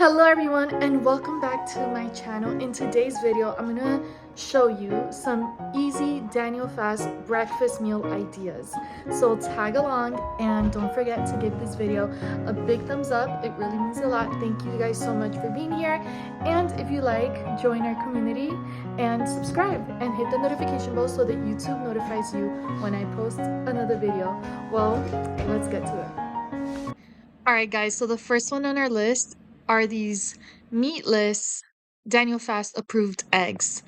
Hello everyone and welcome back to my channel. In today's video, I'm gonna show you some easy Daniel Fast breakfast meal ideas. So tag along and don't forget to give this video a big thumbs up. It really means a lot. Thank you guys so much for being here. And if you like, join our community and subscribe and hit the notification bell so that YouTube notifies you when I post another video. Well, let's get to it. All right, guys, so the first one on our list are these meatless Daniel Fast approved eggs.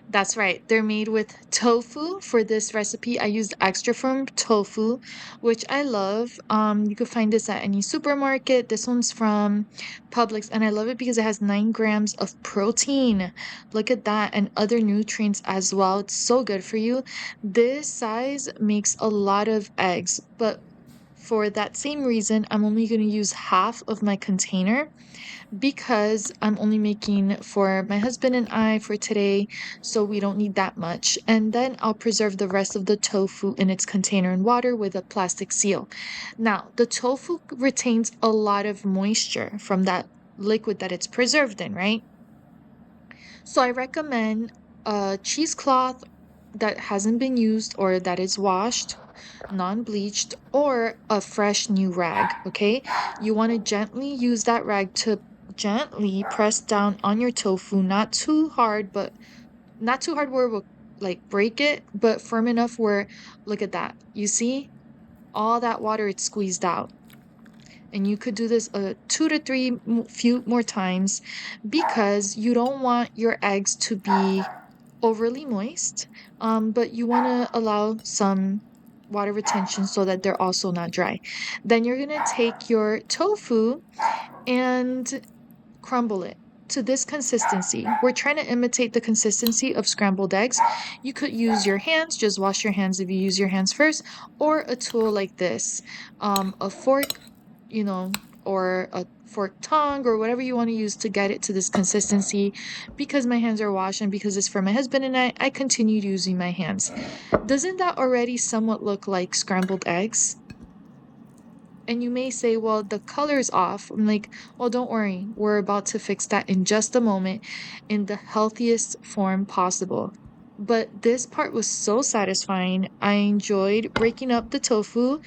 That's right, they're made with tofu. For this recipe, I used extra firm tofu, which I love. You could find this at any supermarket. This one's from Publix, and I love it because it has 9 grams of protein. Look at that, and other nutrients as well. It's so good for you. This size makes a lot of eggs, but for that same reason, I'm only going to use half of my container because I'm only making for my husband and I for today, so we don't need that much. And then I'll preserve the rest of the tofu in its container in water with a plastic seal. Now, the tofu retains a lot of moisture from that liquid that it's preserved in, right? So I recommend a cheesecloth that hasn't been used or that is washed, non-bleached, or a fresh new rag, okay? You want to gently use that rag to gently press down on your tofu, not too hard, but not too hard where it will like break it, but firm enough where, look at that. You see? All that water it's squeezed out. And you could do this 2 to 3 few more times because you don't want your eggs to be overly moist, but you want to allow some water retention so that they're also not dry. Then you're going to take your tofu and crumble it to this consistency. We're trying to imitate the consistency of scrambled eggs. You could use your hands, just wash your hands if you use your hands first, or a tool like this, a fork, or a fork tongue or whatever you want to use to get it to this consistency. Because my hands are washed and because it's for my husband and I continued using my hands. Doesn't that already somewhat look like scrambled eggs? And you may say, well, the color's off. I'm like, well, don't worry. We're about to fix that in just a moment in the healthiest form possible. But this part was so satisfying. I enjoyed breaking up the tofu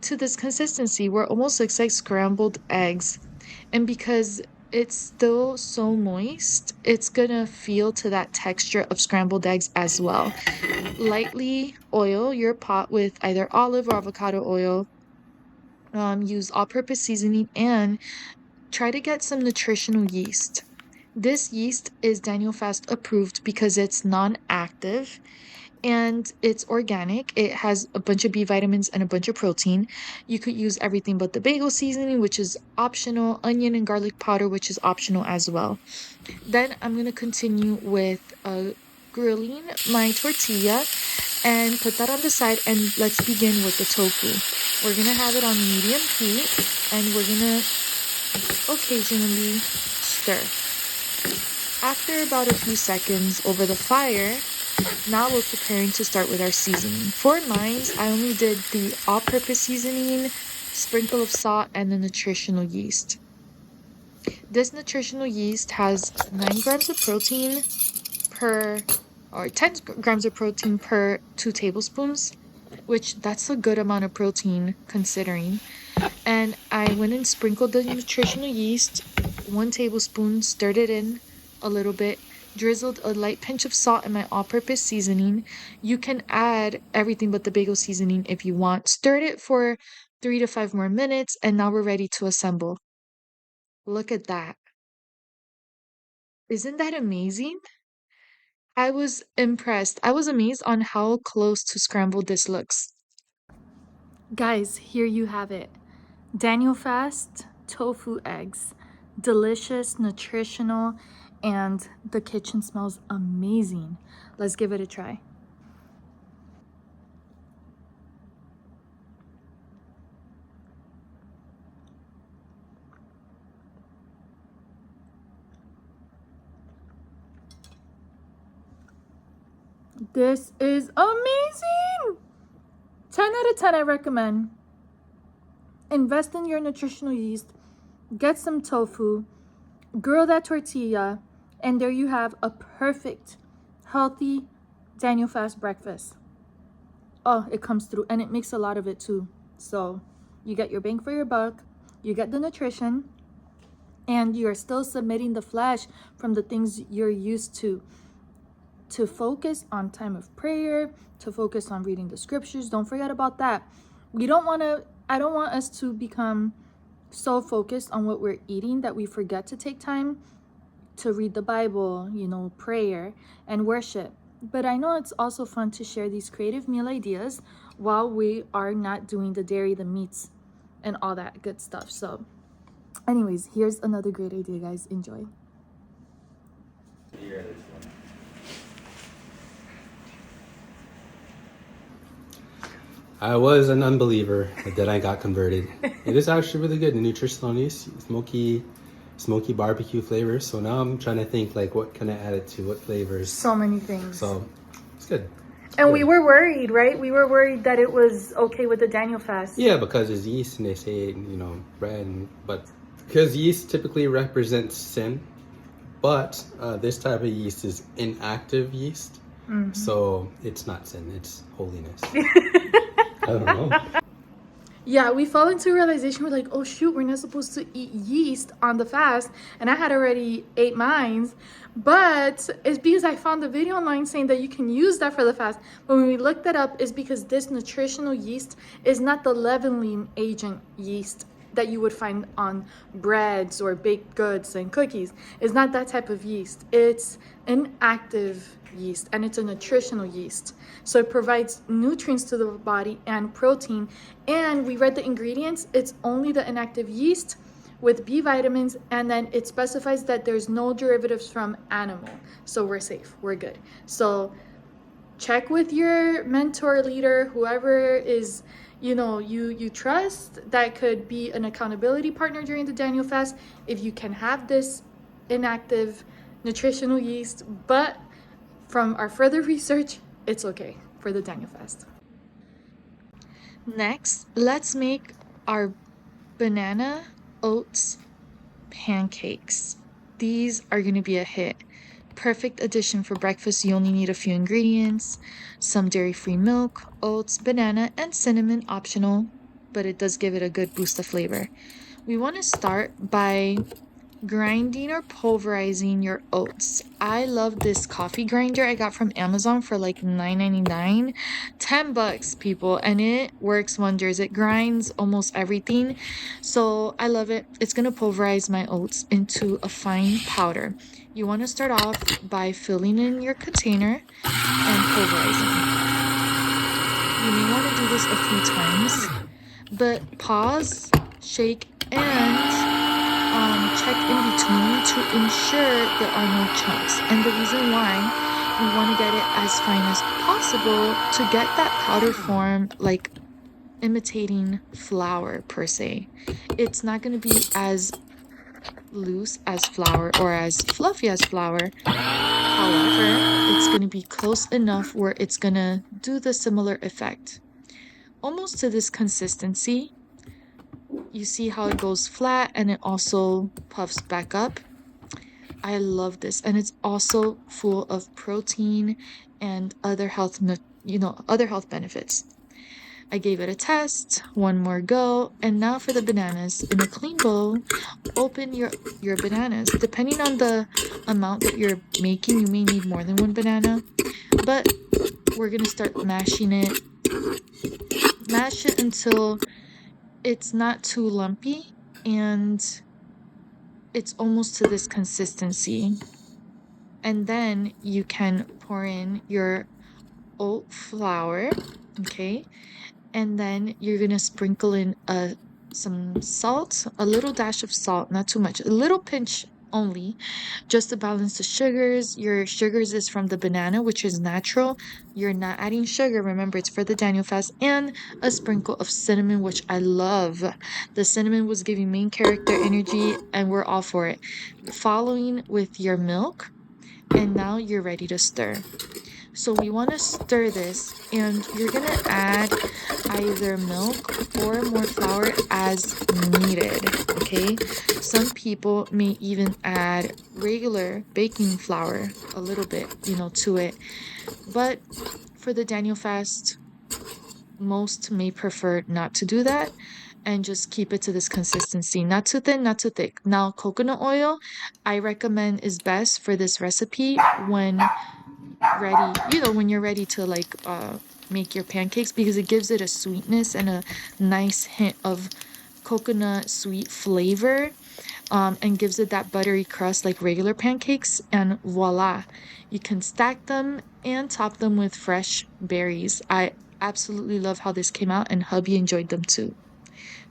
to this consistency where it almost looks like scrambled eggs. And because it's still so moist, it's gonna feel to that texture of scrambled eggs as well. Lightly oil your pot with either olive or avocado oil. Use all-purpose seasoning and try to get some nutritional yeast. This yeast is Daniel Fast approved because it's non-active and it's organic. It has a bunch of B vitamins and a bunch of protein. You could use everything but the bagel seasoning, which is optional, onion and garlic powder, which is optional as well. Then I'm going to continue with grilling my tortilla and put that on the side, and let's begin with the tofu. We're going to have it on medium heat and we're going to occasionally stir. After about a few seconds over the fire, now we're preparing to start with our seasoning. For mine, I only did the all-purpose seasoning, sprinkle of salt, and the nutritional yeast. This nutritional yeast has 9 grams of protein or 10 grams of protein per 2 tablespoons, which that's a good amount of protein considering. And I went and sprinkled the nutritional yeast, 1 tablespoon, stirred it in a little bit, drizzled a light pinch of salt in my all-purpose seasoning. You can add everything but the bagel seasoning if you want. Stirred it for 3 to 5 more minutes, and now we're ready to assemble. Look at that. Isn't that amazing? I was impressed. I was amazed on how close to scrambled this looks. Guys, here you have it. Daniel Fast tofu eggs. Delicious, nutritional, and the kitchen smells amazing. Let's give it a try. This is amazing! 10 out of 10 I recommend. Invest in your nutritional yeast. Get some tofu. Grill that tortilla, and there you have a perfect, healthy Daniel fast breakfast. Oh, it comes through, and it makes a lot of it too. So you get your bang for your buck, you get the nutrition, and you're still submitting the flesh from the things you're used to focus on time of prayer, to focus on reading the scriptures. Don't forget about that. I don't want us to become so focused on what we're eating that we forget to take time to read the Bible, prayer and worship. But I know it's also fun to share these creative meal ideas while we are not doing the dairy, the meats, and all that good stuff. So anyways, here's another great idea, guys. Enjoy. I was an unbeliever, but then I got converted. It is actually really good. The nutritional yeast, smoky barbecue flavors. So now I'm trying to think like what can I add it to, what flavors. So many things. So it's good. And we were worried, right? We were worried that it was okay with the Daniel fast. Yeah, because it's yeast and they say, bread, but because yeast typically represents sin, but this type of yeast is inactive yeast. Mm-hmm. So it's not sin, it's holiness. I don't know. Yeah, we fell into realization. We're like, oh shoot, we're not supposed to eat yeast on the fast. And I had already ate mine. But it's because I found a video online saying that you can use that for the fast. But when we looked that up, it's because this nutritional yeast is not the leavening agent yeast that you would find on breads or baked goods and cookies. It's not that type of yeast. It's an active yeast, and it's a nutritional yeast. So it provides nutrients to the body and protein. And we read the ingredients. It's only the inactive yeast with B vitamins, and then it specifies that there's no derivatives from animal. So we're safe, we're good. So check with your mentor, leader, whoever is you trust that could be an accountability partner during the Daniel fast, if you can have this inactive nutritional yeast. But from our further research, it's okay for the Daniel fast. Next, let's make our banana oats pancakes. These are going to be a hit. Perfect addition for breakfast. You only need a few ingredients: some dairy-free milk, oats, banana, and cinnamon, optional, but it does give it a good boost of flavor. We want to start by grinding or pulverizing your oats. I love this coffee grinder I got from Amazon for like $9.99. $10, people, and it works wonders. It grinds almost everything, so I love it. It's gonna pulverize my oats into a fine powder. You want to start off by filling in your container and pulverizing. You may want to do this a few times, but pause, shake, and check in between to ensure there are no chunks. And the reason why we want to get it as fine as possible to get that powder form, like imitating flour per se. It's not going to be as loose as flour or as fluffy as flour. However, it's going to be close enough where it's going to do the similar effect. Almost to this consistency. You see how it goes flat and it also puffs back up. I love this, and it's also full of protein and other health benefits. I gave it a test, one more go, and now for the bananas. In a clean bowl, open your bananas. Depending on the amount that you're making, you may need more than one banana, but we're gonna start mashing it. Mash it until it's not too lumpy and it's almost to this consistency. And then you can pour in your oat flour, okay? And then you're gonna sprinkle in some salt, a little dash of salt, not too much, a little pinch only, just to balance the sugars. Your sugars is from the banana, which is natural. You're not adding sugar. Remember, it's for the Daniel fast. And a sprinkle of cinnamon, which I love. The cinnamon was giving main character energy, and we're all for it. Following with your milk, and now you're ready to stir. So we want to stir this, and you're gonna add either milk or more flour as needed, okay? Some people may even add regular baking flour a little bit, to it. But for the Daniel fast, most may prefer not to do that and just keep it to this consistency. Not too thin, not too thick. Now, coconut oil, I recommend is best for this recipe when ready, when you're ready to like make your pancakes, because it gives it a sweetness and a nice hint of coconut sweet flavor, and gives it that buttery crust like regular pancakes. And voila, you can stack them and top them with fresh berries. I absolutely love how this came out, and hubby enjoyed them too.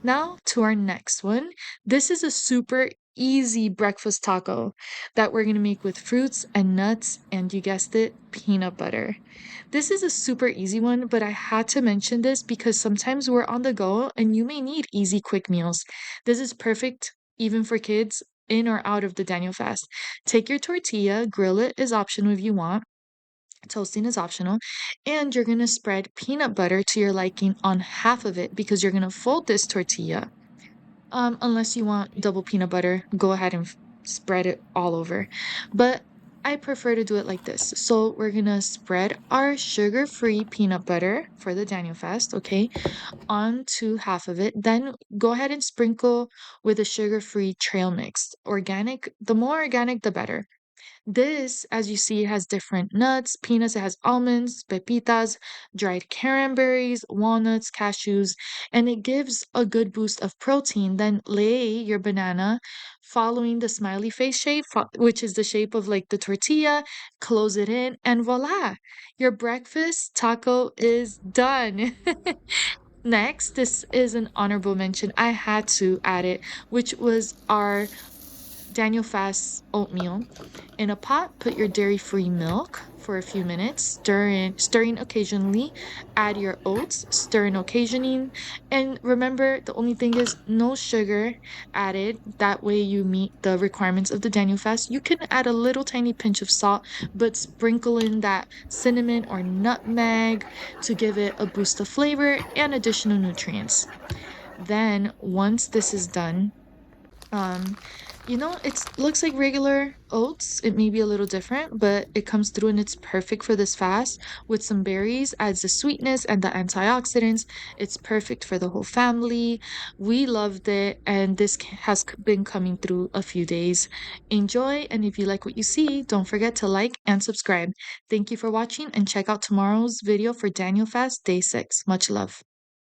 Now to our next one. This is a super easy breakfast taco that we're going to make with fruits and nuts, and you guessed it, peanut butter. This is a super easy one, but I had to mention this because sometimes we're on the go and you may need easy, quick meals. This is perfect even for kids in or out of the Daniel fast. Take your tortilla, grill it is optional if you want. Toasting is optional. And you're going to spread peanut butter to your liking on half of it, because you're going to fold this tortilla. Unless you want double peanut butter, go ahead and spread it all over. But I prefer to do it like this. So we're going to spread our sugar-free peanut butter for the Daniel fast, okay, onto half of it. Then go ahead and sprinkle with a sugar-free trail mix. Organic, the more organic, the better. This, as you see, has different nuts, peanuts, it has almonds, pepitas, dried cranberries, walnuts, cashews, and it gives a good boost of protein. Then lay your banana following the smiley face shape, which is the shape of like the tortilla, close it in, and voila, your breakfast taco is done. Next, this is an honorable mention. I had to add it, which was our Daniel Fast's oatmeal. In a pot, put your dairy-free milk for a few minutes, stirring occasionally. Add your oats, stirring occasioning. And remember, the only thing is no sugar added. That way you meet the requirements of the Daniel fast. You can add a little tiny pinch of salt, but sprinkle in that cinnamon or nutmeg to give it a boost of flavor and additional nutrients. Then once this is done, um, it looks like regular oats. It may be a little different, but it comes through and it's perfect for this fast with some berries, adds the sweetness and the antioxidants. It's perfect for the whole family. We loved it, and this has been coming through a few days. Enjoy, and if you like what you see, don't forget to like and subscribe. Thank you for watching, and check out tomorrow's video for Daniel Fast Day 6. Much love.